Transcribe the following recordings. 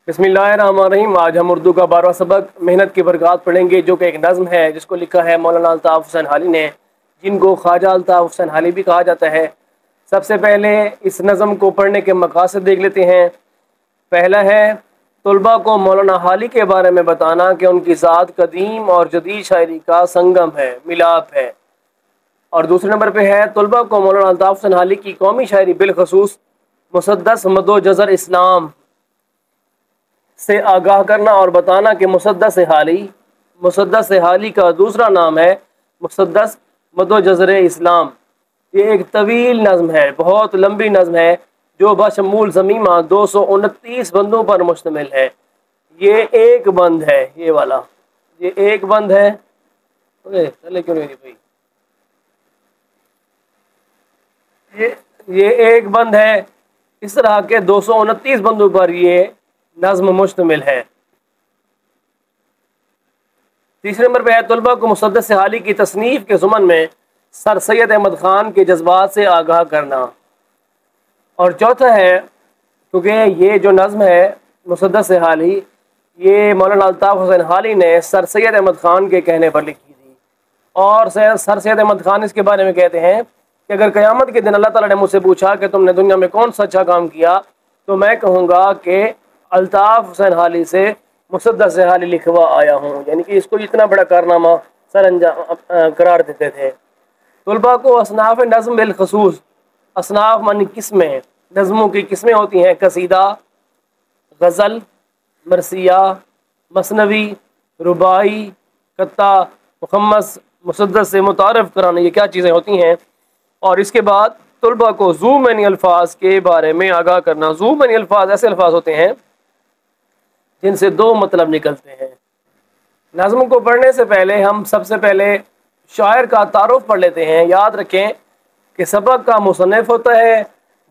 بسم اللہ الرحمن الرحیم۔ آج ہم اردو کا 12واں سبق محنت کی برکات پڑھیں گے، جو کہ ایک نظم ہے جس کو لکھا ہے مولانا الطاف حسین حالی نے، جن کو خواجہ الطاف حسین حالی بھی کہا جاتا ہے۔ سب سے پہلے اس نظم کو پڑھنے کے مقاصد دیکھ لیتے ہیں۔ پہلا ہے طلباء کو مولانا حالی کے بارے میں بتانا کہ ان کی ذات قدیم اور جدید شاعری کا سنگم ہے، ملاپ ہے۔ اور دوسرے نمبر پہ ہے طلباء کو مولانا الطاف حسین حالی کی قومی شاعری بالخصوص مسدس مد و جزر اسلام سے آگاہ کرنا اور بتانا کہ مسدس حالی کا دوسرا نام ہے مسدس مد و جزر اسلام۔ یہ ایک طویل نظم ہے، بہت لمبی نظم ہے، جو بشمول ضمیمہ 229 بندوں پر مشتمل ہے۔ یہ ایک بند ہے، یہ والا، یہ ایک بند ہے۔ چلے کیوں نہیں بھائی، یہ ایک بند ہے۔ اس طرح کے 229 بندوں پر یہ نظم مشتمل ہے۔ تیسرے نمبر پہ ہے طلباء کو مسدس حالی کی تصنیف کے ضمن میں سر سید احمد خان کے جذبات سے آگاہ کرنا۔ اور چوتھا ہے، کیونکہ یہ جو نظم ہے مسدس حالی، یہ مولانا الطاف حسین حالی نے سر سید احمد خان کے کہنے پر لکھی تھی، اور سر سید احمد خان اس کے بارے میں کہتے ہیں کہ اگر قیامت کے دن اللہ تعالیٰ نے مجھ سے پوچھا کہ تم نے دنیا میں کون سا اچھا کام کیا، تو میں کہوں گا کہ الطاف حسین حالی سے مسدس حالی لکھوا آیا ہوں، یعنی کہ اس کو اتنا بڑا کارنامہ سر انجام قرار دیتے تھے۔ طلباء کو اصناف نظم بالخصوص، اصناف من قسمیں، نظموں کی قسمیں ہوتی ہیں: قصیدہ، غزل، مرثیہ، مثنوی، رباعی، قطع، مخمس، مسدس سے متعارف کرانا، یہ کیا چیزیں ہوتی ہیں۔ اور اس کے بعد طلباء کو ذو معنی الفاظ کے بارے میں آگاہ کرنا۔ ذو معنی الفاظ ایسے الفاظ ہوتے ہیں جن سے دو مطلب نکلتے ہیں۔ نظم کو پڑھنے سے پہلے ہم سب سے پہلے شاعر کا تعارف پڑھ لیتے ہیں۔ یاد رکھیں کہ سبق کا مصنف ہوتا ہے،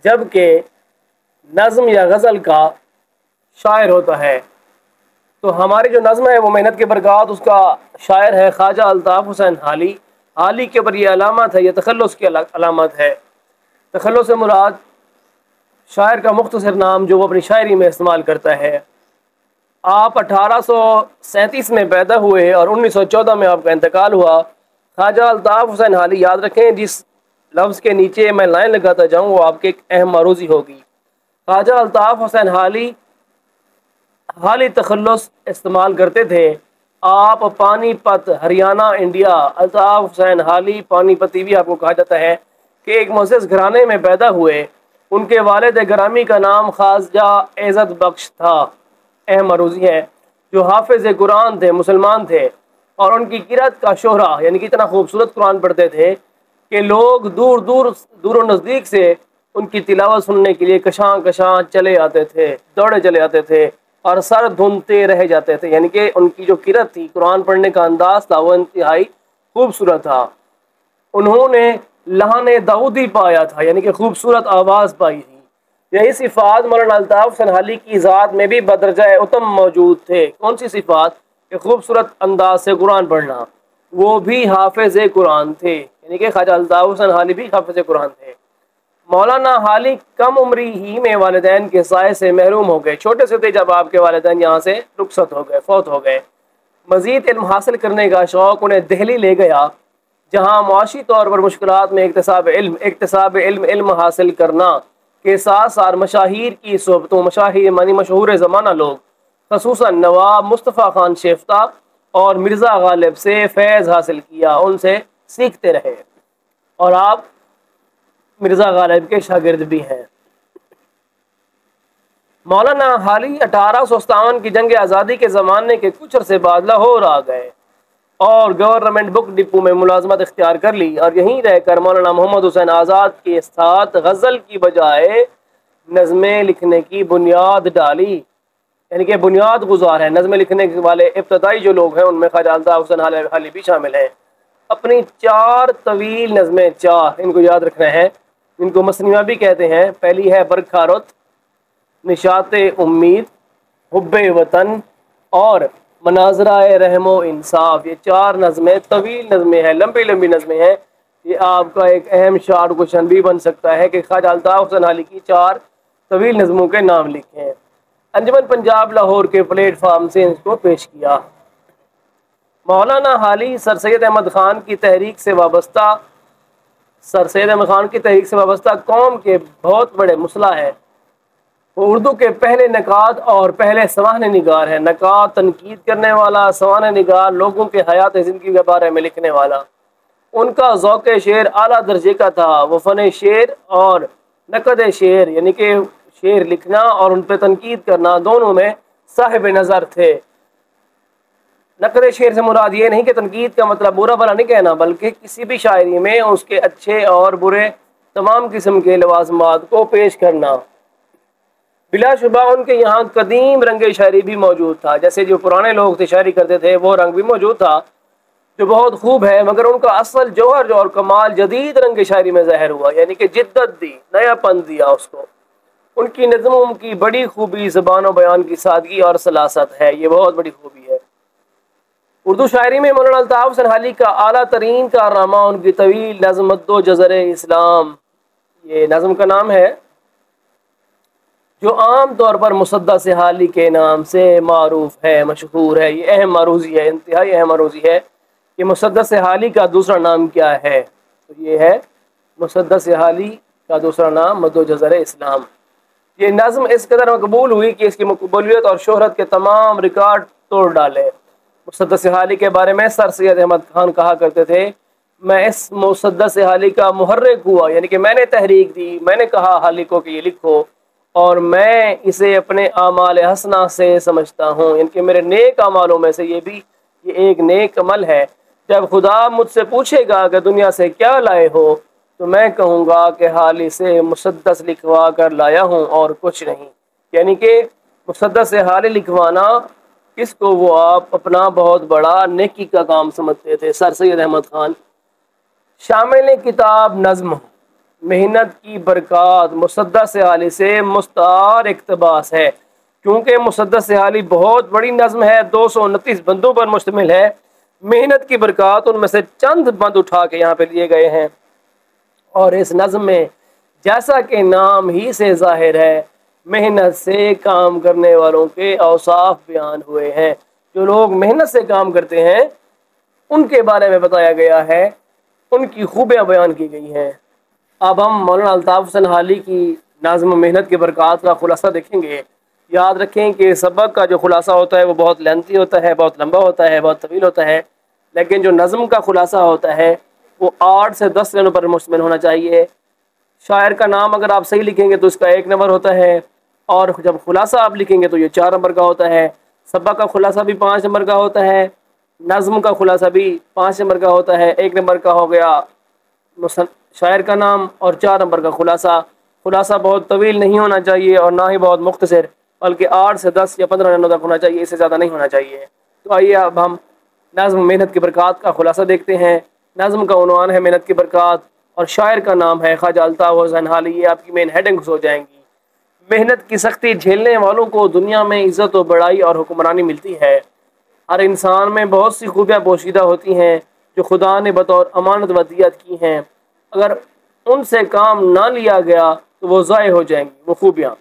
جبکہ نظم یا غزل کا شاعر ہوتا ہے۔ تو ہماری جو نظم ہے وہ محنت کی برکات، اس کا شاعر ہے خواجہ الطاف حسین حالی۔ حالی کے اوپر یہ علامت ہے، یہ تخلص کی علامت ہے۔ تخلص سے مراد شاعر کا مختصر نام جو وہ اپنی شاعری میں استعمال کرتا ہے۔ آپ 1837 میں پیدا ہوئے اور 1914 میں آپ کا انتقال ہوا۔ خواجہ الطاف حسین حالی، یاد رکھیں جس لفظ کے نیچے میں لائن لگاتا جاؤں وہ آپ کے ایک اہم معروضی ہوگی۔ خواجہ الطاف حسین حالی تخلص استعمال کرتے تھے۔ آپ پانی پت، ہریانہ، انڈیا۔ الطاف حسین حالی پانی پتی بھی آپ کو کہا جاتا ہے کہ ایک معزز گھرانے میں پیدا ہوئے۔ ان کے والد گرامی کا نام خواجہ عزت بخش تھا، اہم معروضی ہے، جو حافظ قرآن تھے، مسلمان تھے، اور ان کی قرأت کا شہرہ، یعنی کہ اتنا خوبصورت قرآن پڑھتے تھے کہ لوگ دور و نزدیک سے ان کی تلاوت سننے کے لیے کشاں چلے آتے تھے، دوڑے چلے آتے تھے اور سر دھنتے رہ جاتے تھے۔ یعنی کہ ان کی جو قرأت تھی، قرآن پڑھنے کا انداز تھا، وہ انتہائی خوبصورت تھا۔ انہوں نے لہن داؤدی پایا تھا، یعنی کہ خوبصورت آواز پائی تھی۔ یہی صفات مولانا الطاف حسین حالی کی ذات میں بھی بدرجہ اتم موجود تھے۔ کون سی صفات؟ کہ خوبصورت انداز سے قرآن پڑھنا۔ وہ بھی حافظ قرآن تھے، یعنی کہ خواجہ الطاف حسین حالی بھی حافظ قرآن تھے۔ مولانا حالی کم عمری ہی میں والدین کے سائے سے محروم ہو گئے، چھوٹے سے تھے جب آپ کے والدین یہاں سے رخصت ہو گئے، فوت ہو گئے۔ مزید علم حاصل کرنے کا شوق انہیں دہلی لے گیا، جہاں معاشی طور پر مشکلات میں اکتساب علم حاصل کرنا کے ساتھ ساتھ مشاہیر کی صحبتوں، مشاہیر معنی مشہور زمانہ لوگ، خصوصاً نواب مصطفیٰ خان شیفتہ اور مرزا غالب سے فیض حاصل کیا، ان سے سیکھتے رہے، اور آپ مرزا غالب کے شاگرد بھی ہیں۔ مولانا حالی 1857 کی جنگ آزادی کے زمانے کے کچھ عرصے بعد لاہور آ گئے اور گورنمنٹ بک ڈپو میں ملازمت اختیار کر لی، اور یہیں رہ کر مولانا محمد حسین آزاد کے ساتھ غزل کی بجائے نظمیں لکھنے کی بنیاد ڈالی، یعنی کہ بنیاد گزار ہے۔ نظمیں لکھنے والے ابتدائی جو لوگ ہیں ان میں خواجہ الطاف حسین حالی بھی شامل ہیں۔ اپنی 4 طویل نظمیں، 4 ان کو یاد رکھنا ہے، ان کو مثنیہ بھی کہتے ہیں۔ پہلی ہے برکھا رت، نشاط امید، حب وطن اور مناظرہ رحم و انصاف۔ یہ 4 نظمیں طویل نظمیں ہیں، لمبی نظمیں ہیں۔ یہ آپ کا ایک اہم شارٹ کوشچن بھی بن سکتا ہے کہ خواجہ الطاف حسین حالی کی 4 طویل نظموں کے نام لکھیں۔ انجمن پنجاب لاہور کے پلیٹ فارم سے اس کو پیش کیا۔ مولانا حالی سر سید احمد خان کی تحریک سے وابستہ قوم کے بہت بڑے مصلح ہے۔ وہ اردو کے پہلے نقاد اور پہلے سوانح نگار ہیں۔ نقاد تنقید کرنے والا، سوانح نگار لوگوں کے حیات زندگی کے بارے میں لکھنے والا۔ ان کا ذوق شعر اعلیٰ درجے کا تھا۔ وہ فن شعر اور نقد شعر یعنی کہ شعر لکھنا اور ان پہ تنقید کرنا دونوں میں صاحب نظر تھے۔ نقد شعر سے مراد یہ نہیں کہ تنقید کا مطلب برا بھلا نہیں کہنا، بلکہ کسی بھی شاعری میں اس کے اچھے اور برے تمام قسم کے لوازمات کو پیش کرنا۔ بلا شبہ ان کے یہاں قدیم رنگ شاعری بھی موجود تھا، جیسے جو پرانے لوگ تھے شاعری کرتے تھے وہ رنگ بھی موجود تھا جو بہت خوب ہے، مگر ان کا اصل جوہر اور کمال جدید رنگ شاعری میں ظاہر ہوا، یعنی کہ جدت دی، نیا پن دیا اس کو۔ ان کی نظموں کی بڑی خوبی زبان و بیان کی سادگی اور سلاست ہے، یہ بہت بڑی خوبی ہے۔ اردو شاعری میں مولانا الطاف حسین حالی کا اعلیٰ ترین کارنامہ ان کی طویل نظم مد و جزر اسلام، یہ نظم کا نام ہے، جو عام طور پر مسدس حالی کے نام سے معروف ہے، مشہور ہے۔ یہ اہم معروضی ہے، انتہائی اہم معروضی ہے کہ مسدس حالی کا دوسرا نام کیا ہے، تو یہ ہے مسدس حالی کا دوسرا نام مد و جزر اسلام۔ یہ نظم اس قدر مقبول ہوئی کہ اس کی مقبولیت اور شہرت کے تمام ریکارڈ توڑ ڈالے۔ مسدس حالی کے بارے میں سر سید احمد خان کہا کرتے تھے، میں اس مسدس حالی کا محرک ہوا، یعنی کہ میں نے تحریک دی، میں نے کہا حالی کو کہ یہ لکھو، اور میں اسے اپنے اعمال حسنہ سے سمجھتا ہوں، یعنی کہ میرے نیک اعمالوں میں سے یہ ایک نیک عمل ہے۔ جب خدا مجھ سے پوچھے گا کہ دنیا سے کیا لائے ہو، تو میں کہوں گا کہ حالی سے مسدس لکھوا کر لایا ہوں اور کچھ نہیں، یعنی کہ مسدس حالی لکھوانا اس کو وہ آپ اپنا بہت بڑا نیکی کا کام سمجھتے تھے سر سید احمد خان۔ شامل کتاب نظم محنت کی برکات مسدس حالی سے مستعار اقتباس ہے، کیونکہ مسدس حالی بہت بڑی نظم ہے، 229 بندوں پر مشتمل ہے۔ محنت کی برکات ان میں سے چند بند اٹھا کے یہاں پہ لیے گئے ہیں، اور اس نظم میں جیسا کہ نام ہی سے ظاہر ہے محنت سے کام کرنے والوں کے اوصاف بیان ہوئے ہیں۔ جو لوگ محنت سے کام کرتے ہیں ان کے بارے میں بتایا گیا ہے، ان کی خوبیاں بیان کی گئی ہیں۔ اب ہم مولانا الطاف حسین حالی کی نظم محنت کی برکات کا خلاصہ دیکھیں گے۔ یاد رکھیں کہ سبق کا جو خلاصہ ہوتا ہے وہ بہت لینتھی ہوتا ہے، بہت لمبا ہوتا ہے، بہت طویل ہوتا ہے، لیکن جو نظم کا خلاصہ ہوتا ہے وہ 8 سے 10 لائنوں پر مشتمل ہونا چاہیے۔ شاعر کا نام اگر آپ صحیح لکھیں گے تو اس کا 1 نمبر ہوتا ہے، اور جب خلاصہ آپ لکھیں گے تو یہ 4 نمبر کا ہوتا ہے۔ سبق کا خلاصہ بھی 5 نمبر کا ہوتا ہے، نظم کا خلاصہ بھی 5 نمبر کا ہوتا ہے۔ 1 نمبر کا ہو گیا شاعر کا نام، اور 4 نمبر کا خلاصہ۔ خلاصہ بہت طویل نہیں ہونا چاہیے اور نہ ہی بہت مختصر، بلکہ 8 سے 10 یا 15 لائنوں تک ہونا چاہیے، اس سے زیادہ نہیں ہونا چاہیے۔ تو آئیے اب ہم نظم محنت کی برکات کا خلاصہ دیکھتے ہیں۔ نظم کا عنوان ہے محنت کی برکات، اور شاعر کا نام ہے خواجہ الطاف حسین حالی۔ یہ آپ کی مین ہیڈنگز ہو جائیں گی۔ محنت کی سختی جھیلنے والوں کو دنیا میں عزت و بڑائی اور حکمرانی ملتی ہے۔ ہر انسان میں بہت سی خوبیاں پوشیدہ ہوتی ہیں جو خدا نے بطور امانت ودیعت کی ہیں، اگر ان سے کام نہ لیا گیا تو وہ ضائع ہو جائیں گی وہ خوبیاں۔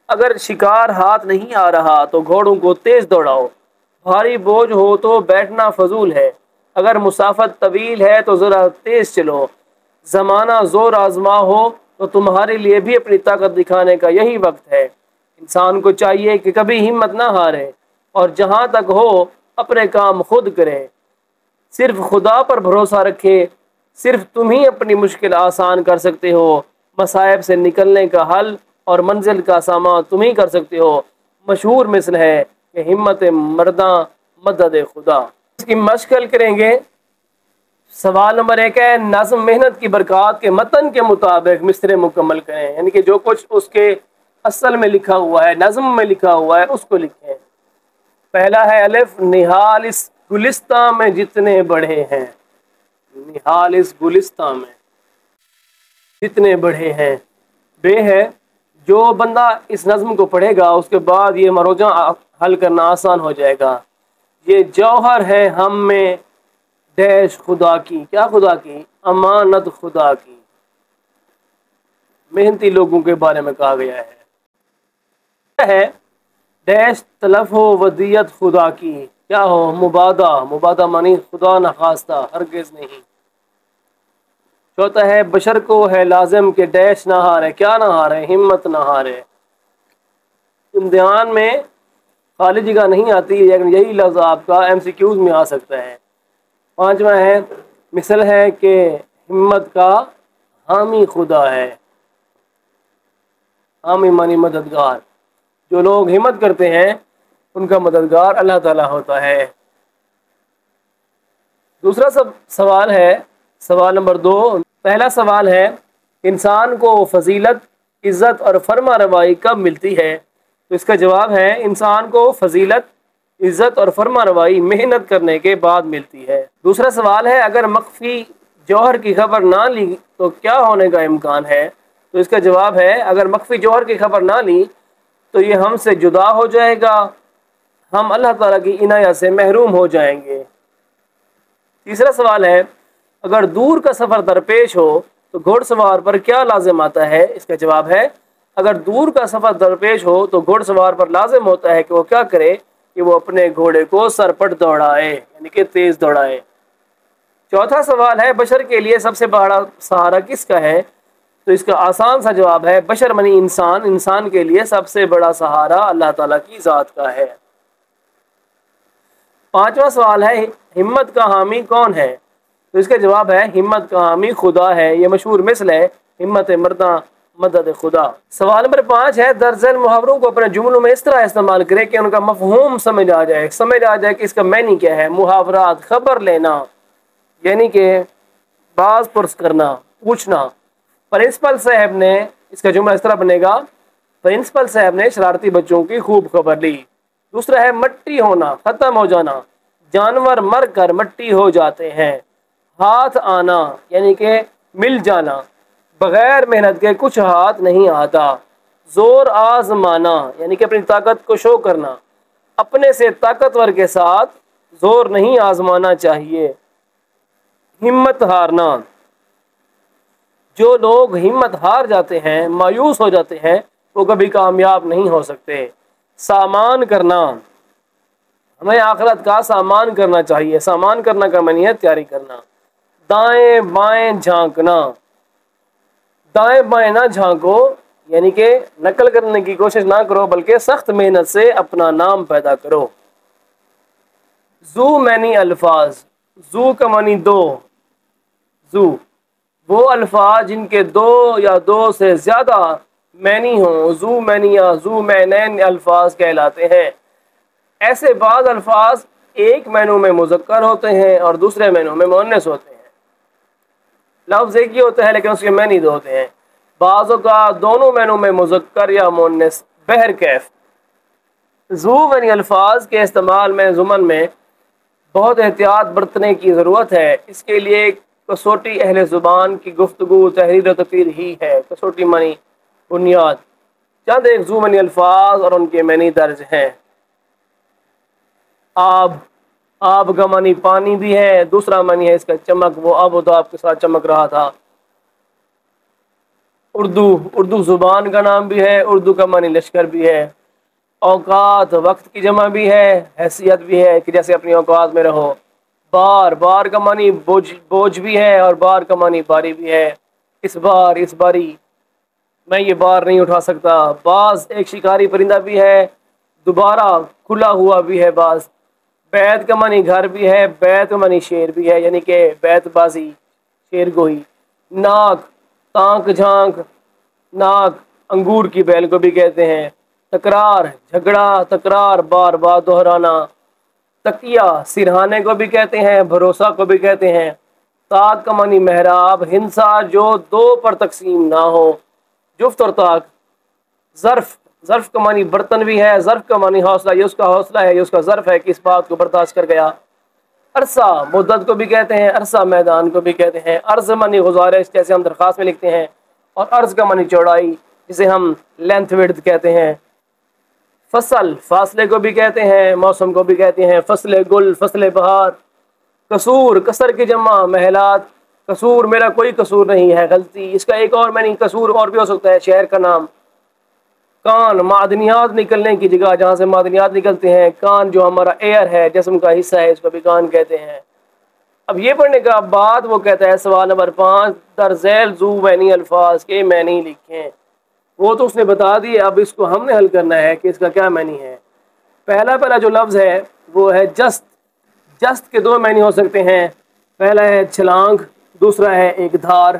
اگر شکار ہاتھ نہیں آ رہا تو گھوڑوں کو تیز دوڑاؤ، بھاری بوجھ ہو تو بیٹھنا فضول ہے، اگر مسافت طویل ہے تو ذرا تیز چلو، زمانہ زور آزما ہو تو تمہارے لیے بھی اپنی طاقت دکھانے کا یہی وقت ہے۔ انسان کو چاہیے کہ کبھی ہمت نہ ہارے، اور جہاں تک ہو اپنے کام خود کرے، صرف خدا پر بھروسہ رکھے، صرف تم ہی اپنی مشکل آسان کر سکتے ہو، مصائب سے نکلنے کا حل اور منزل کا سامان تم ہی کر سکتے ہو۔ مشہور مثل ہے کہ ہمت مرداں مدد خدا۔ اس کی مشکل کریں گے۔ سوال نمبر 1 ہے، نظم محنت کی برکات کے متن کے مطابق مصرع مکمل کریں، یعنی کہ جو کچھ اس کے اصل میں لکھا ہوا ہے، نظم میں لکھا ہوا ہے، اس کو لکھیں۔ پہلا ہے الف، نہال اس گلستاں میں جتنے بڑھے ہیں، نہال اس گلستاں میں جتنے بڑھے ہیں۔ بے ہے، جو بندہ اس نظم کو پڑھے گا اس کے بعد یہ مروجاں حل کرنا آسان ہو جائے گا۔ یہ جوہر ہے ہم میں ڈیش خدا کی، کیا خدا کی؟ امانت خدا کی، محنتی لوگوں کے بارے میں کہا گیا ہے۔ ڈیش تلف ہو ودیت خدا کی، کیا ہو مبادہ، مبادہ مانی خدا نخواستہ ہرگز نہیں۔ چوتھا ہے بشر کو ہے لازم کہ ڈیش نہ ہارے، کیا نہ ہارے، ہمت نہ ہارے۔ امتحان میں خالی جگہ نہیں آتی، لیکن یہی لفظ آپ کا ایم سی کیوز میں آ سکتا ہے۔ پانچواں ہے مثل ہے کہ ہمت کا حامی خدا ہے، حامی مانی مددگار، جو لوگ ہمت کرتے ہیں ان کا مددگار اللہ تعالیٰ ہوتا ہے۔ دوسرا سوال ہے، سوال نمبر 2، پہلا سوال ہے انسان کو فضیلت، عزت اور فرما روائی کب ملتی ہے؟ تو اس کا جواب ہے انسان کو فضیلت، عزت اور فرما روائی محنت کرنے کے بعد ملتی ہے۔ دوسرا سوال ہے اگر مخفی جوہر کی خبر نہ لی تو کیا ہونے کا امکان ہے؟ تو اس کا جواب ہے اگر مخفی جوہر کی خبر نہ لی تو یہ ہم سے جدا ہو جائے گا، ہم اللہ تعالیٰ کی عنایت سے محروم ہو جائیں گے۔ تیسرا سوال ہے اگر دور کا سفر درپیش ہو تو گھوڑ سوار پر کیا لازم آتا ہے؟ اس کا جواب ہے اگر دور کا سفر درپیش ہو تو گھوڑ سوار پر لازم ہوتا ہے کہ وہ کیا کرے کہ وہ اپنے گھوڑے کو سرپٹ دوڑائے، یعنی کہ تیز دوڑائے۔ چوتھا سوال ہے بشر کے لیے سب سے بڑا سہارا کس کا ہے؟ تو اس کا آسان سا جواب ہے بشر منی انسان، انسان کے لیے سب سے بڑا سہارا اللہ تعالیٰ کی ذات کا ہے۔ پانچواں سوال ہے ہمت کا حامی کون ہے؟ تو اس کا جواب ہے ہمت کا حامی خدا ہے، یہ مشہور مثل ہے ہمت مرداں مدد خدا۔ سوال نمبر 5 ہے درج ذیل محاوروں کو اپنے جملوں میں اس طرح استعمال کریں کہ ان کا مفہوم سمجھ آ جائے کہ اس کا معنی کیا ہے۔ محاورات، خبر لینا یعنی کہ باز پرس کرنا، پوچھنا۔ پرنسپل صاحب نے، اس کا جملہ اس طرح بنے گا پرنسپل صاحب نے شرارتی بچوں کی خوب خبر لی۔ دوسرا ہے مٹی ہونا، ختم ہو جانا، جانور مر کر مٹی ہو جاتے ہیں۔ ہاتھ آنا یعنی کہ مل جانا، بغیر محنت کے کچھ ہاتھ نہیں آتا۔ زور آزمانا یعنی کہ اپنی طاقت کو شو کرنا، اپنے سے طاقتور کے ساتھ زور نہیں آزمانا چاہیے۔ ہمت ہارنا، جو لوگ ہمت ہار جاتے ہیں، مایوس ہو جاتے ہیں، وہ کبھی کامیاب نہیں ہو سکتے۔ سامان کرنا، ہمیں آخرت کا سامان کرنا چاہیے، سامان کرنا کا معنی ہے تیاری کرنا۔ دائیں بائیں جھانکنا، دائیں بائیں نہ جھانکو یعنی کہ نقل کرنے کی کوشش نہ کرو بلکہ سخت محنت سے اپنا نام پیدا کرو۔ زو معنی الفاظ، زو کا معنی دو، زو وہ الفاظ جن کے دو یا دو سے زیادہ معنی ہوں، زو معنی یا زو معنین الفاظ کہلاتے ہیں۔ ایسے بعض الفاظ ایک معنوں میں مذکر ہوتے ہیں اور دوسرے معنوں میں مؤنث ہوتے ہیں۔ لفظ ایک ہی ہوتا ہے لیکن اس کے معنی دو ہوتے ہیں، بعضوں کا دونوں معنوں میں مذکر یا مؤنث۔ بہرکیف زو معنی الفاظ کے استعمال میں ضمن میں بہت احتیاط برتنے کی ضرورت ہے، اس کے لیے کسوٹی اہل زبان کی گفتگو تحریر و تقریر ہی ہے۔ کسوٹی معنی بنیاد، چند ایک زو معنی الفاظ اور ان کے معنی درج ہیں۔ آب، آب کا معنی پانی بھی ہے، دوسرا معنی ہے اس کا چمک، وہ آب و تاب کے ساتھ چمک رہا تھا۔ اردو زبان کا نام بھی ہے، اردو کا معنی لشکر بھی ہے۔ اوقات، وقت کی جمع بھی ہے، حیثیت بھی ہے کہ جیسے اپنی اوقات میں رہو۔ بار کا معنی بوجھ بھی ہے اور بار کا معنی باری بھی ہے۔ اس باری میں یہ بار نہیں اٹھا سکتا۔ باز ایک شکاری پرندہ بھی ہے، دوبارہ کھلا ہوا بھی ہے باز۔ بیت کا معنی گھر بھی ہے، بیت کا معنی شیر بھی ہے یعنی کہ بیت بازی، شیر گوئی۔ ناک، تانک جھانک، ناک انگور کی بیل کو بھی کہتے ہیں۔ تکرار، جھگڑا، تکرار بار بار دہرانا۔ تقیہ سرہانے کو بھی کہتے ہیں، بھروسہ کو بھی کہتے ہیں۔ طاق کا معنی محراب، ہنسا جو دو پر تقسیم نہ ہو، جفت اور طاق۔ ظرف کا معنی برتن بھی ہے، ظرف کا معنی حوصلہ، یہ اس کا حوصلہ ہے، یہ اس کا ظرف ہے کہ اس بات کو برداشت کر گیا۔ عرصہ مدت کو بھی کہتے ہیں، عرصہ میدان کو بھی کہتے ہیں۔ عرض معنی گزارش جیسے ہم درخواست میں لکھتے ہیں، اور عرض کا معنی چوڑائی جسے ہم لینتھ وڈتھ کہتے ہیں۔ فصل فاصلے کو بھی کہتے ہیں، موسم کو بھی کہتے ہیں۔ فصل گل، فصل بہار۔ قصور کسر کی جمع محلات، قصور میرا کوئی قصور نہیں ہے، غلطی۔ اس کا ایک اور معنی قصور اور بھی ہو سکتا ہے، شہر کا نام۔ کان معدنیات نکلنے کی جگہ جہاں سے معدنیات نکلتے ہیں، کان جو ہمارا ایئر ہے جسم کا حصہ ہے اس کو بھی کان کہتے ہیں۔ اب یہ پڑھنے کا بعد وہ کہتا ہے سوال نمبر 5 در ذیل ذو معنی الفاظ کے معنی لکھیں۔ وہ تو اس نے بتا دی، اب اس کو ہم نے حل کرنا ہے کہ اس کا کیا معنی ہے۔ پہلا جو لفظ ہے وہ ہے جست۔ جست کے 2 معنی ہو سکتے ہیں، پہلا ہے چھلانگ، دوسرا ہے ایک دھار۔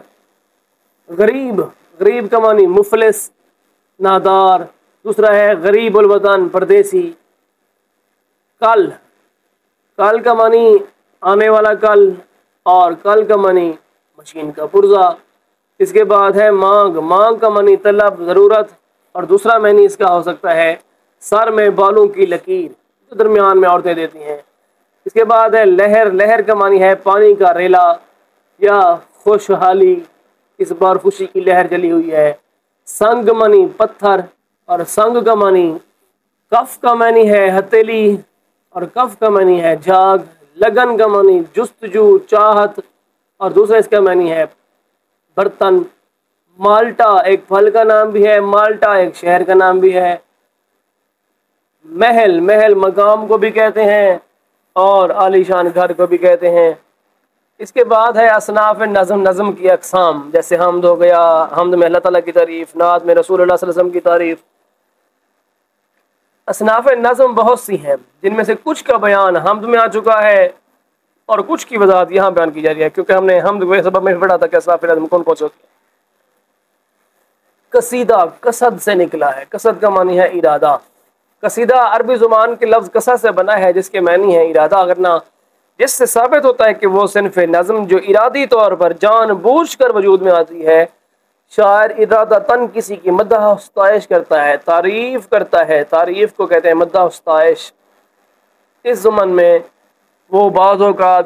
غریب، غریب کا معنی مفلس، نادار، دوسرا ہے غریب الوطن، پردیسی۔ کل، کل کا معنی آنے والا کل، اور کل کا معنی مشین کا پرزہ۔ اس کے بعد ہے مانگ، مانگ کا معنی طلب، ضرورت، اور دوسرا معنی اس کا ہو سکتا ہے سر میں بالوں کی لکیر جو درمیان میں عورتیں دیتی ہیں۔ اس کے بعد ہے لہر، لہر کا معنی ہے پانی کا ریلا یا خوشحالی، اس بار خوشی کی لہر چلی ہوئی ہے۔ سنگ معنی پتھر، اور سنگ کا معنی، کف کا معنی ہے ہتھیلی اور کف کا معنی ہے جھاگ۔ لگن کا معنی جستجو، چاہت، اور دوسرا اس کا معنی ہے برتن۔ مالٹا ایک پھل کا نام بھی ہے، مالٹا ایک شہر کا نام بھی ہے۔ محل، محل مقام کو بھی کہتے ہیں اور عالی شان گھر کو بھی کہتے ہیں۔ اس کے بعد ہے اصناف نظم، نظم کی اقسام، جیسے حمد ہو گیا، حمد میں اللہ تعالیٰ کی تعریف، نعت میں رسول اللہ صلی اللہ علیہ وسلم کی تعریف۔ اصناف نظم بہت سی ہیں، جن میں سے کچھ کا بیان حمد میں آ چکا ہے اور کچھ کی وضاحت یہاں بیان کی جا رہی ہے، کیونکہ ہم نے حمد کے سبب میں پڑھا تھا کہ اصناف نظم کون کون سے ہوتے ہیں۔ قصیدہ قصد سے نکلا ہے، قصد کا معنی ہے ارادہ۔ قصیدہ عربی زبان کے لفظ قصد سے بنا ہے جس کے معنی ہے ارادہ کرنا، جس سے ثابت ہوتا ہے کہ وہ صنف نظم جو ارادی طور پر جان بوجھ کر وجود میں آتی ہے۔ شاعر ارادتاً کسی کی مدح و ستائش کرتا ہے، تعریف کرتا ہے، تعریف کو کہتے ہیں مدح و ستائش۔ اس ضمن میں وہ بعض اوقات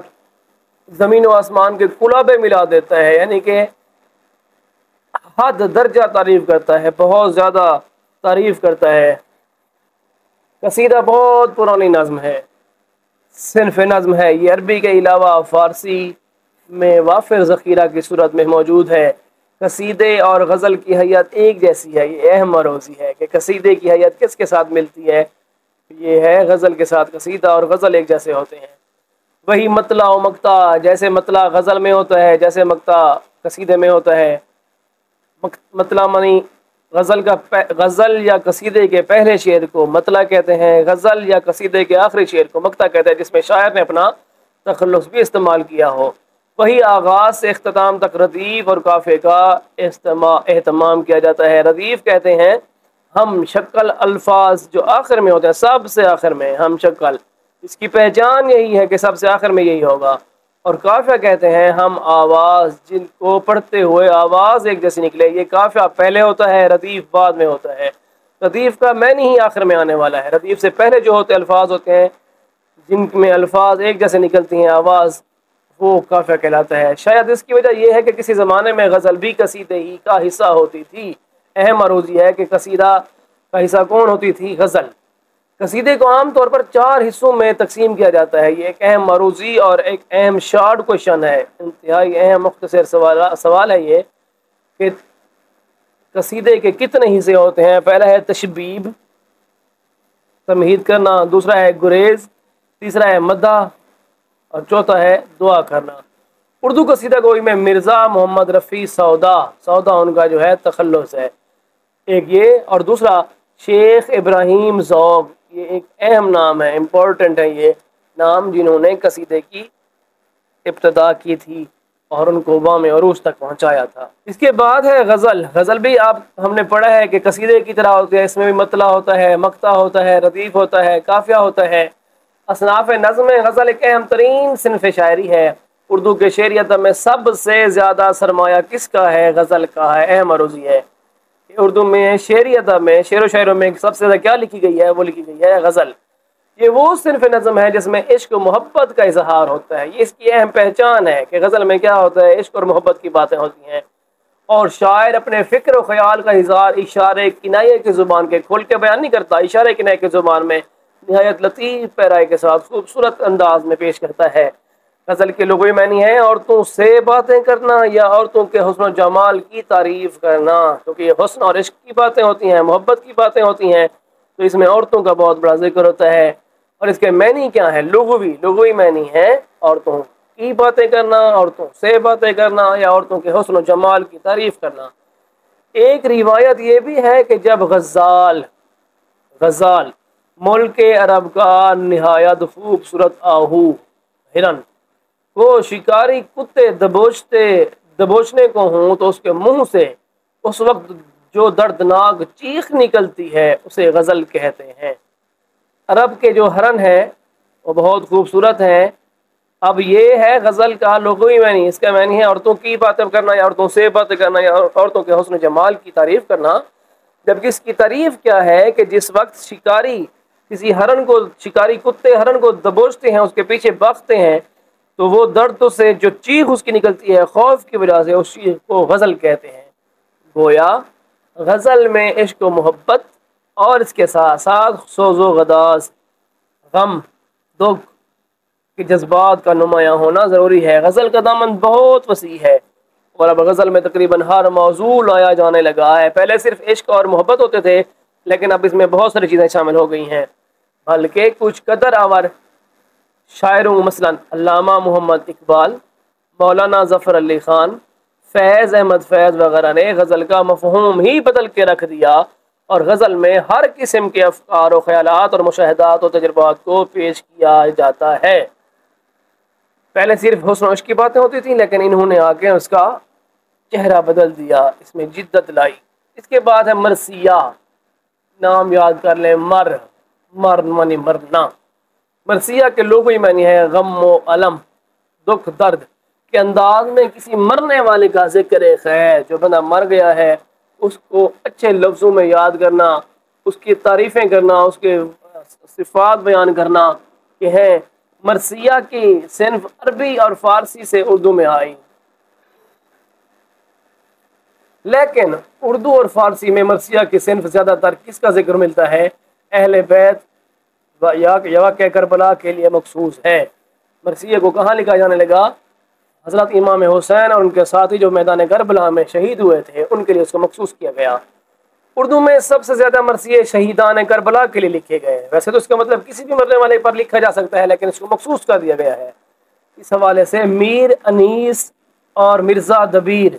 زمین و آسمان کے قلابے ملا دیتا ہے، یعنی کہ حد درجہ تعریف کرتا ہے، بہت زیادہ تعریف کرتا ہے۔ قصیدہ بہت پرانی نظم ہے، صنف نظم ہے، یہ عربی کے علاوہ فارسی میں وافر ذخیرہ کی صورت میں موجود ہے۔ قصیدے اور غزل کی حیت ایک جیسی ہے، یہ اہم مروزی ہے کہ قصیدے کی حیت کس کے ساتھ ملتی ہے، یہ ہے غزل کے ساتھ۔ قصیدہ اور غزل ایک جیسے ہوتے ہیں۔ وہی مطلع و مقطع، جیسے مطلع غزل میں ہوتا ہے جیسے مقطع قصیدے میں ہوتا ہے۔ مطلع منی غزل یا قصیدے کے پہلے شعر کو مطلع کہتے ہیں، غزل یا قصیدے کے آخری شعر کو مقطع کہتے ہیں، جس میں شاعر نے اپنا تخلص بھی استعمال کیا ہو۔ وہی آغاز سے اختتام تک ردیف اور قافیے کا اہتمام کیا جاتا ہے۔ ردیف کہتے ہیں ہم شکل الفاظ جو آخر میں ہوتے ہیں، سب سے آخر میں ہم شکل، اس کی پہچان یہی ہے کہ سب سے آخر میں یہی ہوگا۔ اور قافیہ کہتے ہیں ہم آواز، جن کو پڑھتے ہوئے آواز ایک جیسی نکلے، یہ قافیہ پہلے ہوتا ہے، ردیف بعد میں ہوتا ہے۔ ردیف کا معنی ہی آخر میں آنے والا ہے، ردیف سے پہلے جو ہوتے الفاظ ہوتے ہیں جن میں الفاظ ایک جیسے نکلتی ہیں آواز، وہ قافیہ کہلاتا ہے۔ شاید اس کی وجہ یہ ہے کہ کسی زمانے میں غزل بھی قصیدے ہی کا حصہ ہوتی تھی۔ اہم مروزی ہے کہ قصیدہ کا حصہ کون ہوتی تھی؟ غزل۔ قصیدے کو عام طور پر 4 حصوں میں تقسیم کیا جاتا ہے، یہ ایک اہم مروزی اور ایک اہم شارٹ کوشچن ہے، انتہائی اہم مختصر سوال ہے یہ کہ قصیدے کے کتنے حصے ہوتے ہیں۔ پہلا ہے تشبیب، تمہید کرنا، دوسرا ہے گریز، تیسرا ہے مدح، اور چوتھا ہے دعا کرنا۔ اردو قصیدہ گوئی میں مرزا محمد رفیع سودا ان کا جو ہے تخلص ہے ایک یہ، اور دوسرا شیخ ابراہیم ذوق، یہ ایک اہم نام ہے، امپورٹنٹ ہے یہ نام، جنہوں نے قصیدے کی ابتدا کی تھی اور ان کو بام عروج تک پہنچایا تھا۔ اس کے بعد ہے غزل۔ غزل بھی ہم نے پڑھا ہے کہ قصیدے کی طرح ہوتی ہے، اس میں بھی مطلع ہوتا ہے، مقطع ہوتا ہے، ردیف ہوتا ہے، قافیہ ہوتا ہے۔ اصناف نظم میں غزل ایک اہم ترین صنف شاعری ہے۔ اردو کے شعری ادب میں سب سے زیادہ سرمایہ کس کا ہے؟ غزل کا ہے، اہم عروضی ہے۔ اردو میں شعری ادب میں شعر و شاعروں میں سب سے زیادہ کیا لکھی گئی ہے؟ وہ لکھی گئی ہے غزل۔ یہ وہ صنف نظم ہے جس میں عشق و محبت کا اظہار ہوتا ہے، یہ اس کی اہم پہچان ہے کہ غزل میں کیا ہوتا ہے؟ عشق اور محبت کی باتیں ہوتی ہیں، اور شاعر اپنے فکر و خیال کا اظہار اشارے کنایے کی زبان کے کھول کے بیان نہیں کرتا، اشارے کنایے کی زبان میں نہایت لطیف پیرائے کے ساتھ خوبصورت انداز میں پیش کرتا ہے۔ غزل کے لغوی معنی ہے عورتوں سے باتیں کرنا یا عورتوں کے حسن و جمال کی تعریف کرنا، کیونکہ یہ حسن اور عشق کی باتیں ہوتی ہیں، محبت کی باتیں ہوتی ہیں، تو اس میں عورتوں کا بہت بڑا ذکر ہوتا ہے۔ اور اس کے معنی کیا ہے؟ لغوی معنی ہے عورتوں کی باتیں کرنا، عورتوں سے باتیں کرنا یا عورتوں کے حسن و جمال کی تعریف کرنا۔ ایک روایت یہ بھی ہے کہ جب غزال ملک عرب کا نہایت خوبصورت آہو ہرن وہ شکاری کتے دبوچنے کو ہوں تو اس کے منہ سے اس وقت جو دردناک چیخ نکلتی ہے اسے غزل کہتے ہیں۔ عرب کے جو ہرن ہیں وہ بہت خوبصورت ہیں۔ اب یہ ہے غزل کا لغوی معنی، اس کا معنی ہے عورتوں کی باتیں کرنا یا عورتوں سے باتیں کرنا یا عورتوں کے حسن و جمال کی تعریف کرنا۔ جبکہ اس کی تعریف کیا ہے کہ جس وقت شکاری کتے ہرن کو دبوچتے ہیں، اس کے پیچھے بھاگتے ہیں، تو وہ درد سے جو چیخ اس کی نکلتی ہے خوف کی وجہ سے، اس چیخ کو غزل کہتے ہیں۔ گویا غزل میں عشق و محبت اور اس کے ساتھ ساتھ سوز و غداز، غم دکھ کے جذبات کا نمایاں ہونا ضروری ہے۔ غزل کا دامن بہت وسیع ہے اور اب غزل میں تقریباً ہر موضوع لایا جانے لگا ہے۔ پہلے صرف عشق اور محبت ہوتے تھے، لیکن اب اس میں بہت ساری چیزیں شامل ہو گئی ہیں۔ بلکہ کچھ قدر آور شاعروں مثلاً علامہ محمد اقبال، مولانا ظفر علی خان، فیض احمد فیض وغیرہ نے غزل کا مفہوم ہی بدل کے رکھ دیا اور غزل میں ہر قسم کے افکار و خیالات اور مشاہدات و تجربات کو پیش کیا جاتا ہے۔ پہلے صرف حسن و عشق کی باتیں ہوتی تھیں، لیکن انہوں نے آ کے اس کا چہرہ بدل دیا، اس میں جدت لائی۔ اس کے بعد ہے مرثیہ، نام یاد کر لیں، معنی مرنا۔ مرثیہ کے لغوی معنی ہے غم و الم، دکھ درد کے انداز میں کسی مرنے والے کا ذکر خیر، جو بندہ مر گیا ہے اس کو اچھے لفظوں میں یاد کرنا، اس کی تعریفیں کرنا، اس کے صفات بیان کرنا کہ ہے۔ مرثیہ کی صنف عربی اور فارسی سے اردو میں آئی، لیکن اردو اور فارسی میں مرثیہ کی صنف زیادہ تر کس کا ذکر ملتا ہے؟ اہل بیت یا کربلا کے لیے مخصوص ہے۔ مرثیہ کو کہاں لکھا جانے لگا؟ حضرت امام حسین اور ان کے ساتھی جو میدان کربلا میں شہید ہوئے تھے ان کے لیے اس کو مخصوص کیا گیا۔ اردو میں سب سے زیادہ مرثیے شہیدان کربلا کے لیے لکھے گئے۔ ویسے تو اس کا مطلب کسی بھی مرنے والے پر لکھا جا سکتا ہے، لیکن اس کو مخصوص کر دیا گیا ہے۔ اس حوالے سے میر انیس اور مرزا دبیر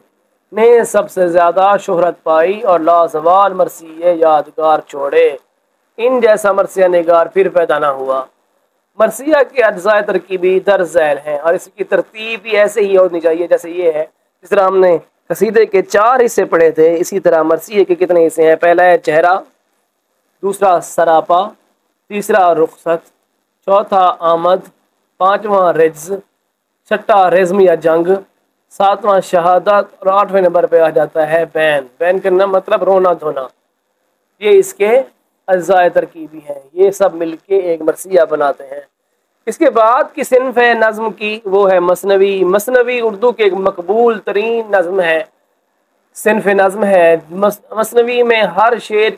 نے سب سے زیادہ شہرت پائی اور لازوال مرثیے یادگار چھوڑے۔ ان جیسا مرثیہ نگار پھر پیدا نہ ہوا۔ مرثیہ کے اجزاء ترکیبی درج ذیل ہیں اور اس کی ترتیب بھی ایسے ہی ہونی چاہیے جیسے یہ ہے۔ جس طرح ہم نے قصیدے کے 4 حصے پڑھے تھے، اسی طرح مرثیے کے کتنے حصے ہیں؟ پہلا ہے چہرہ، دوسرا سراپا، تیسرا رخصت، چوتھا آمد، پانچواں رجز، چھٹا رزم یا جنگ، ساتواں شہادت اور 8ویں نمبر پہ آ جاتا ہے بین۔ بین کرنا مطلب رونا دھونا۔ یہ اس کے اجزاء ترکیبی ہیں، یہ سب مل کے ایک مرثیہ بناتے ہیں۔ اس کے بعد کی صنف ہے نظم کی، وہ ہے مثنوی۔ مثنوی اردو کے ایک مقبول ترین نظم ہے، صنف نظم ہے۔ مثنوی میں ہر شعر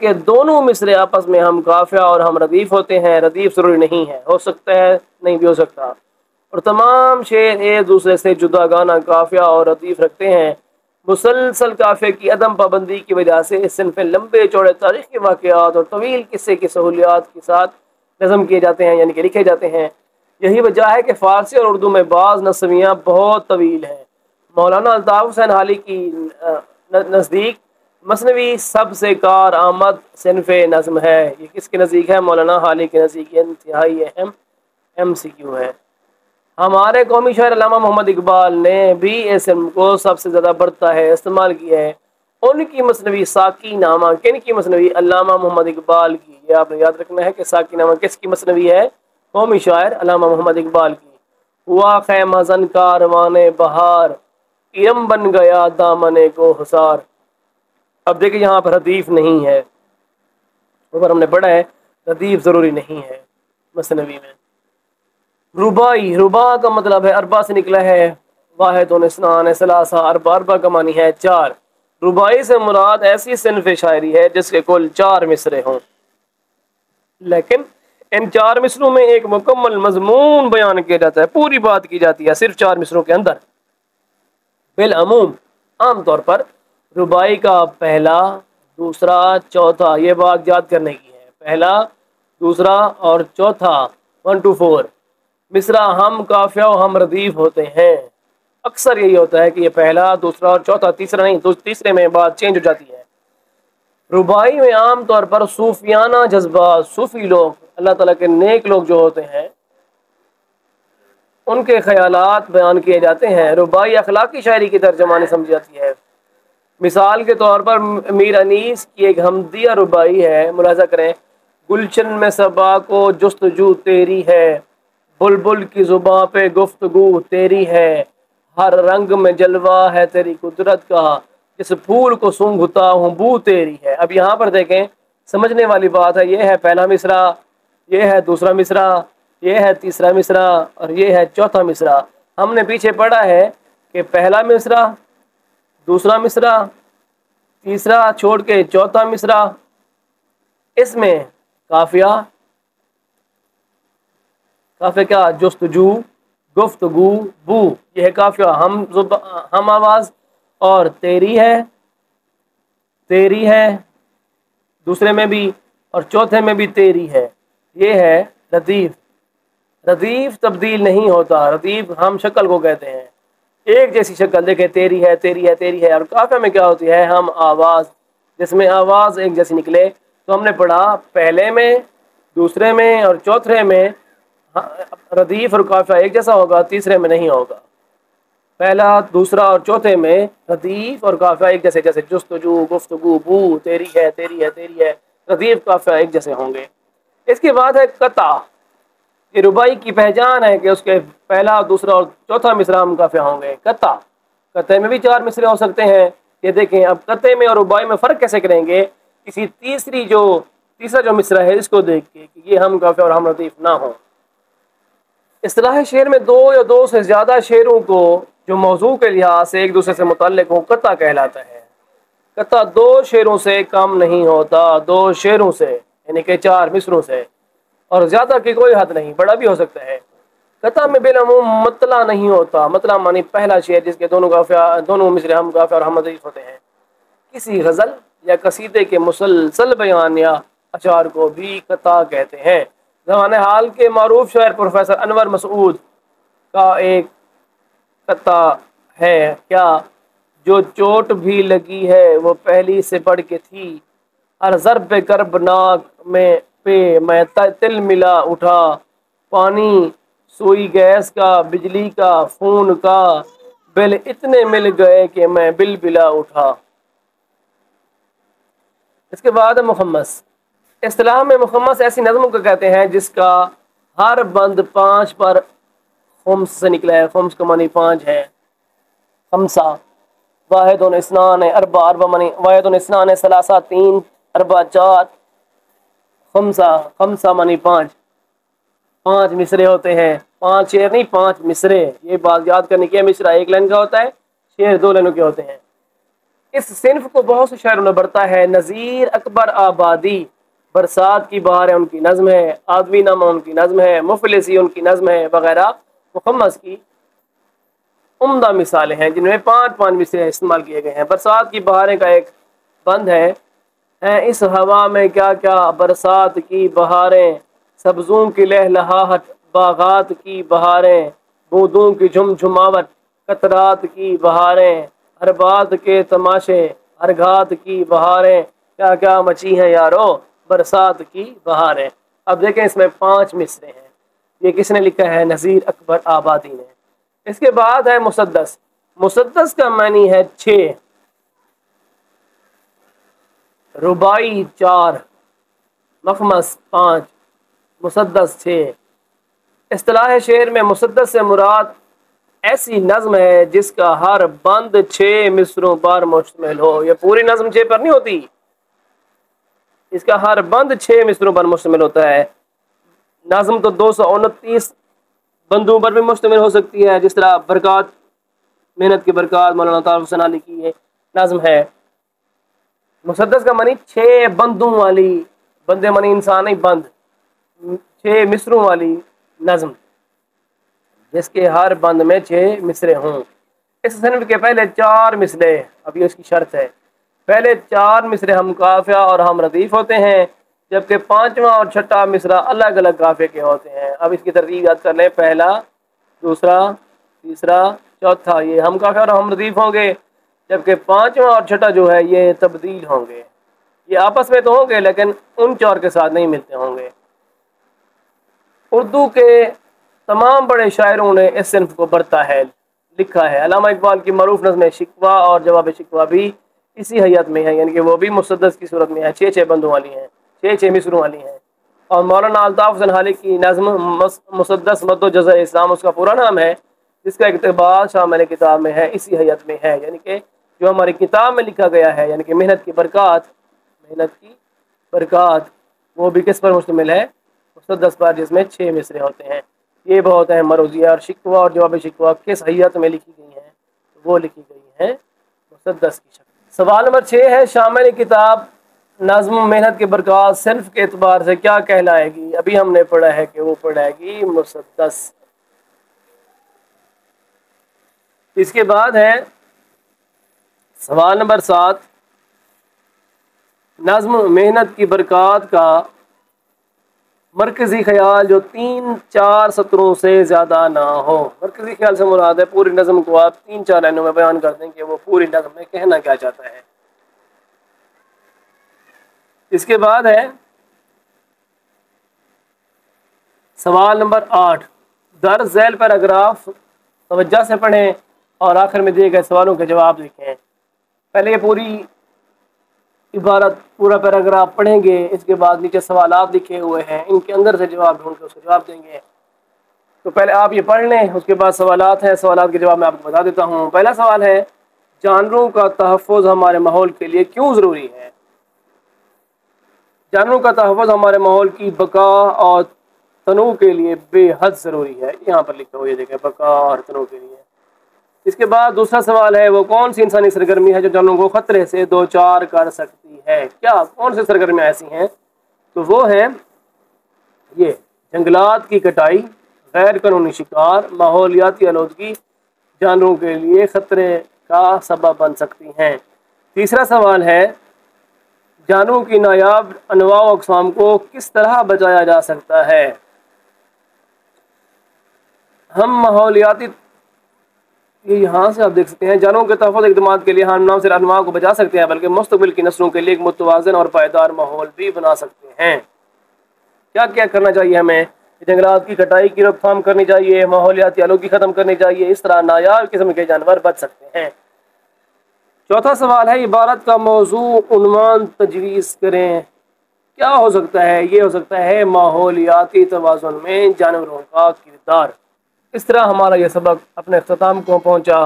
کے دونوں مصرے آپس میں ہم قافیہ اور ہم ردیف ہوتے ہیں۔ ردیف ضروری نہیں ہے، ہو سکتا ہے نہیں بھی ہو سکتا، اور تمام شعر ایک دوسرے سے جدا گانہ قافیہ اور ردیف رکھتے ہیں۔ مسلسل قافیے کی عدم پابندی کی وجہ سے اس صنف لمبے چوڑے تاریخی واقعات اور طویل قصے کی سہولیات کے ساتھ نظم کیے جاتے ہیں، یعنی کہ لکھے جاتے ہیں۔ یہی وجہ ہے کہ فارسی اور اردو میں بعض نظمیاں بہت طویل ہیں۔ مولانا الطاف حسین حالی کی نزدیک مثنوی سب سے کار آمد صنف نظم ہے۔ یہ کس کے نزدیک ہے؟ مولانا حالی کے نزدیک۔ یہ انتہائی اہم MCQ ہے۔ ہمارے قومی شاعر علامہ محمد اقبال نے بھی اس علم کو سب سے زیادہ برتا ہے استعمال کیا ہے۔ ان کی مثنوی ساقی نامہ، کن کی مثنوی؟ علامہ محمد اقبال کی۔ یہ آپ نے یاد رکھنا ہے کہ ساقی نامہ کس کی مثنوی ہے؟ قومی شاعر علامہ محمد اقبال کی۔ ہوا خیمہ زن کاروان بہار، ارم بن گیا دامن کو حصار۔ اب دیکھیں یہاں پر ردیف نہیں ہے، اوپر ہم نے پڑھا ہے ردیف ضروری نہیں ہے مثنوی میں۔ ربائی، ربا کا مطلب ہے اربع سے نکلا ہے، واحد اثنان ثلاثہ اربع، اربع کا معنی ہے 4۔ ربائی سے مراد ایسی صنف شاعری ہے جس کے کل 4 مصرے ہوں، لیکن ان 4 مصروں میں ایک مکمل مضمون بیان کیا جاتا ہے، پوری بات کی جاتی ہے صرف 4 مصروں کے اندر۔ بالعموم عام طور پر رباعی کا پہلا، دوسرا، چوتھا، یہ بات یاد کرنے کی ہے، پہلا، دوسرا اور چوتھا 1 to 4 مصرع ہم قافیہ و ہم ردیف ہوتے ہیں۔ اکثر یہی ہوتا ہے کہ یہ پہلا، دوسرا اور چوتھا، تیسرا نہیں، تیسرے میں بات چینج ہو جاتی ہے۔ رباعی میں عام طور پر صوفیانہ جذبات، صوفی لوگ، اللہ تعالیٰ کے نیک لوگ جو ہوتے ہیں، ان کے خیالات بیان کیے جاتے ہیں۔ رباعی اخلاقی شاعری کی ترجمانی سمجھی جاتی ہے۔ مثال کے طور پر میر انیس کی ایک حمدیہ رباعی ہے، ملاحظہ کریں: گلشن میں صبا کو جستجو تیری ہے، بلبل کی زباں پہ گفتگو تیری ہے، ہر رنگ میں جلوہ ہے تیری قدرت کا، اس پھول کو سونگھتا ہوں بو تیری ہے۔ اب یہاں پر دیکھیں، سمجھنے والی بات ہے، یہ ہے پہلا مصرع، یہ ہے دوسرا مصرع، یہ ہے تیسرا مصرع اور یہ ہے چوتھا مصرع۔ ہم نے پیچھے پڑھا ہے کہ پہلا مصرع، دوسرا مصرع، تیسرا چھوڑ کے چوتھا مصرع، اس میں قافیہ کیا؟ جستجو، گفتگو، بو، یہ ہے قافیہ، ہم آواز، اور تیری ہے، تیری ہے دوسرے میں بھی اور چوتھے میں بھی تیری ہے، یہ ہے ردیف۔ ردیف تبدیل نہیں ہوتا، ردیف ہم شکل کو کہتے ہیں، ایک جیسی شکل، دیکھیں تیری ہے، تیری ہے، تیری ہے۔ اور قافیہ میں کیا ہوتی ہے؟ ہم آواز، جس میں آواز ایک جیسی نکلے۔ تو ہم نے پڑھا پہلے میں، دوسرے میں اور چوتھے میں ردیف اور قافیہ ایک جیسا ہوگا، تیسرے میں نہیں ہوگا۔ پہلا، دوسرا اور چوتھے میں ردیف اور قافیہ ایک جیسے، جیسے جستجو، گفتگو، بو، تیری ہے، تیری ہے، تیری ہے، ردیف قافیہ ایک جیسے ہوں گے۔ اس کے بعد ہے قطع۔ یہ رباعی کی پہچان ہے کہ اس کے پہلا، دوسرا اور چوتھا مصرع ہم قافیہ ہوں گے۔ قطع، قطع میں بھی 4 مصرع ہو سکتے ہیں۔ یہ دیکھیں، اب قطع میں اور رباعی میں فرق کیسے کریں گے؟ کسی تیسرا جو مصرع ہے اس کو دیکھ کے کہ یہ ہم قافیہ اور ہم ردیف نہ ہوں۔ اصطلاح شعر میں 2 یا 2 سے زیادہ شعروں کو جو موضوع کے لحاظ سے ایک دوسرے سے متعلق ہوں قطع کہلاتا ہے۔ قطع 2 شعروں سے کم نہیں ہوتا، 2 شعروں سے، یعنی کہ 4 مصروں سے، اور زیادہ کی کوئی حد نہیں، بڑا بھی ہو سکتا ہے۔ قطع میں بالعموم مطلع نہیں ہوتا، مطلع معنی پہلا شعر جس کے دونوں مصرع ہم قافیہ اور ہم ردیف ہوتے ہیں۔ کسی غزل یا قصیدے کے مسلسل بیان یا اشعار کو بھی قطع کہتے ہیں۔ زمانہ حال کے معروف شاعر پروفیسر انور مسعود کا ایک قطع ہے: کیا جو چوٹ بھی لگی ہے وہ پہلی سے بڑھ کے تھی، ہر ضرب کربناک میں پہ میں تل ملا اٹھا، پانی، سوئی گیس کا، بجلی کا، خون کا، بل اتنے مل گئے کہ میں بل بلا اٹھا۔ اس کے بعد مخمس۔ اصطلاح میں مخمس ایسی نظموں کو کہتے ہیں جس کا ہر بند 5 پر خمس سے نکلا ہے۔ خمس کا معنی 5 ہے۔ خمسہ، واحد و اثنان اربع، اربع معنی واحد و اثنان ثلاثہ 3، اربع 4، خمسہ معنی 5۔ 5 مصرے ہوتے ہیں، 5 شعر نہیں، 5 مصرے، یہ بات یاد کرنے کی ہے۔ مصرع 1 لائن کا ہوتا ہے، شعر 2 لائنوں کے ہوتے ہیں۔ اس صنف کو بہت سے شاعروں نے برتا ہے۔ نذیر اکبر آبادی برسات کی بہاریں ان کی نظم ہے، آدمی نامہ ان کی نظم ہے، مفلسی ان کی نظم ہے وغیرہ مخمس کی عمدہ مثالیں ہیں، جن میں 5 مصرے استعمال کیے گئے ہیں۔ برسات کی بہاریں کا ایک بند ہے: اس ہوا میں کیا کیا برسات کی بہاریں، سبزوں کی لہلہاہٹ باغات کی بہاریں، بوندوں کی جھم جھماوٹ قطرات کی بہاریں، ہر بات کے تماشے ہر گھات کی بہاریں، کیا کیا مچی ہیں یارو برسات کی بہاریں۔ اب دیکھیں اس میں 5 مصرے ہیں۔ یہ کس نے لکھا ہے؟ نذیر اکبر آبادی نے۔ اس کے بعد ہے مسدس۔ مسدس کا معنی ہے 6، رباعی 4، مخمس 5، مسدس 6۔ اصطلاح شعر میں مسدس سے مراد ایسی نظم ہے جس کا ہر بند 6 مصروں پر مشتمل ہو۔ یہ پوری نظم 6 پر نہیں ہوتی، اس کا ہر بند 6 مصروں پر مشتمل ہوتا ہے۔ نظم تو 229 بندوں پر بھی مشتمل ہو سکتی ہے، جس طرح برکات، محنت کی برکات، مولانا طارق حسین علی کی یہ نظم ہے۔ مسدس کا معنی 6 بندوں والی، بندے معنی انسان نہیں، بند 6 مصروں والی نظم جس کے ہر بند میں 6 مصرے ہوں۔ اس صنف کے پہلے 4 مصرے، ابھی اس کی شرط ہے، پہلے 4 مصرے ہم قافیہ اور ہم ردیف ہوتے ہیں، جبکہ 5واں اور 6واں مصرع الگ الگ قافیے کے ہوتے ہیں۔ اب اس کی ترتیب یاد کر لیں، پہلا، دوسرا، تیسرا، چوتھا یہ ہم قافیہ اور ہم ردیف ہوں گے، جبکہ 5واں اور 6واں جو ہے یہ تبدیل ہوں گے۔ یہ آپس میں تو ہوں گے لیکن ان 4 کے ساتھ نہیں ملتے ہوں گے۔ اردو کے تمام بڑے شاعروں نے اس صنف کو برتا ہے، لکھا ہے۔ علامہ اقبال کی معروف نظم شکوہ اور جواب شکوہ بھی اسی حیت میں ہے، یعنی کہ وہ بھی مسدس کی صورت میں ہے، 6 بندوں والی ہیں، 6 مصروں والی ہیں۔ اور مولانا الطاف حسین حالی کی نظم مسدس مد و جزا اسلام اس کا پورا نام ہے، جس کا اقتباس شامل کتاب میں ہے، اسی حیت میں ہے، یعنی کہ جو ہماری کتاب میں لکھا گیا ہے، یعنی کہ محنت کی برکات وہ بھی کس پر مشتمل ہے؟ مسدس پر، جس میں 6 مصرے ہوتے ہیں۔ یہ بہت اہم مروضیہ، اور شکوہ اور جواب شکوہ کس حیت میں لکھی گئی ہیں؟ وہ لکھی گئی ہیں مسدس کی شکل۔ سوال نمبر 6 ہے، شامل کتاب نظم محنت کی برکات صنف کے اعتبار سے کیا کہلائے گی؟ ابھی ہم نے پڑھا ہے کہ وہ پڑھائے گی مسدس۔ اس کے بعد ہے سوال نمبر 7، نظم محنت کی برکات کا مرکزی خیال جو 3-4 سطروں سے زیادہ نہ ہو۔ مرکزی خیال سے مراد ہے پوری نظم کو آپ 3-4 لائنوں میں بیان کر دیں کہ وہ پوری نظم میں کہنا کیا چاہتا ہے۔ اس کے بعد ہے سوال نمبر 8، درج ذیل پیراگراف توجہ سے پڑھیں اور آخر میں دیے گئے سوالوں کے جواب لکھیں۔ پہلے یہ پوری عبارت، پورا پیراگراف پڑھیں گے، اس کے بعد نیچے سوالات لکھے ہوئے ہیں، ان کے اندر سے جواب ڈھونڈ کے اس کو جواب دیں گے۔ تو پہلے آپ یہ پڑھ لیں، اس کے بعد سوالات ہیں، سوالات کے جواب میں آپ کو بتا دیتا ہوں۔ پہلا سوال ہے، جانوروں کا تحفظ ہمارے ماحول کے لیے کیوں ضروری ہے؟ جانوروں کا تحفظ ہمارے ماحول کی بقا اور تنوع کے لیے بے حد ضروری ہے، یہاں پر لکھا ہوا یہ دیکھیں، بقا اور تنوع کے لیے۔ اس کے بعد دوسرا سوال ہے، وہ کون سی انسانی سرگرمی ہے جو جانوروں کو خطرے سے دوچار کر سکتی ہے؟ کیا کون سی سرگرمیاں ایسی ہیں؟ تو وہ ہیں یہ جنگلات کی کٹائی، غیر قانونی شکار، ماحولیاتی آلودگی جانوروں کے لیے خطرے کا سبب بن سکتی ہیں۔ تیسرا سوال ہے، جانوروں کی نایاب انواع و اقسام کو کس طرح بچایا جا سکتا ہے؟ ہم ماحولیاتی، یہ یہاں سے آپ دیکھ سکتے ہیں، جانوروں کے تحفظ اقدامات کے لیے ہم نہ صرف انواع کو بچا سکتے ہیں بلکہ مستقبل کی نسلوں کے لیے ایک متوازن اور پائیدار ماحول بھی بنا سکتے ہیں۔ کیا کیا کرنا چاہیے ہمیں؟ جنگلات کی کٹائی کی روک تھام کرنی چاہیے، ماحولیاتی آلودگی ختم کرنی چاہیے، اس طرح نایاب قسم کے جانور بچ سکتے ہیں۔ چوتھا سوال ہے، عبارت کا موضوع عنوان تجویز کریں۔ کیا ہو سکتا ہے؟ یہ ہو سکتا ہے ماحولیاتی توازن میں جانوروں کا کردار۔ اس طرح ہمارا یہ سبق اپنے اختتام کو پہنچا۔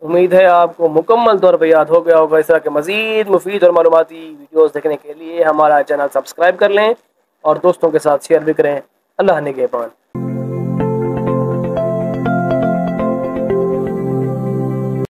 امید ہے آپ کو مکمل طور پر یاد ہو گیا ہوگا۔ اس طرح کے مزید مفید اور معلوماتی ویڈیوز دیکھنے کے لیے ہمارا چینل سبسکرائب کر لیں اور دوستوں کے ساتھ شیئر بھی کریں۔ اللہ نگہبان۔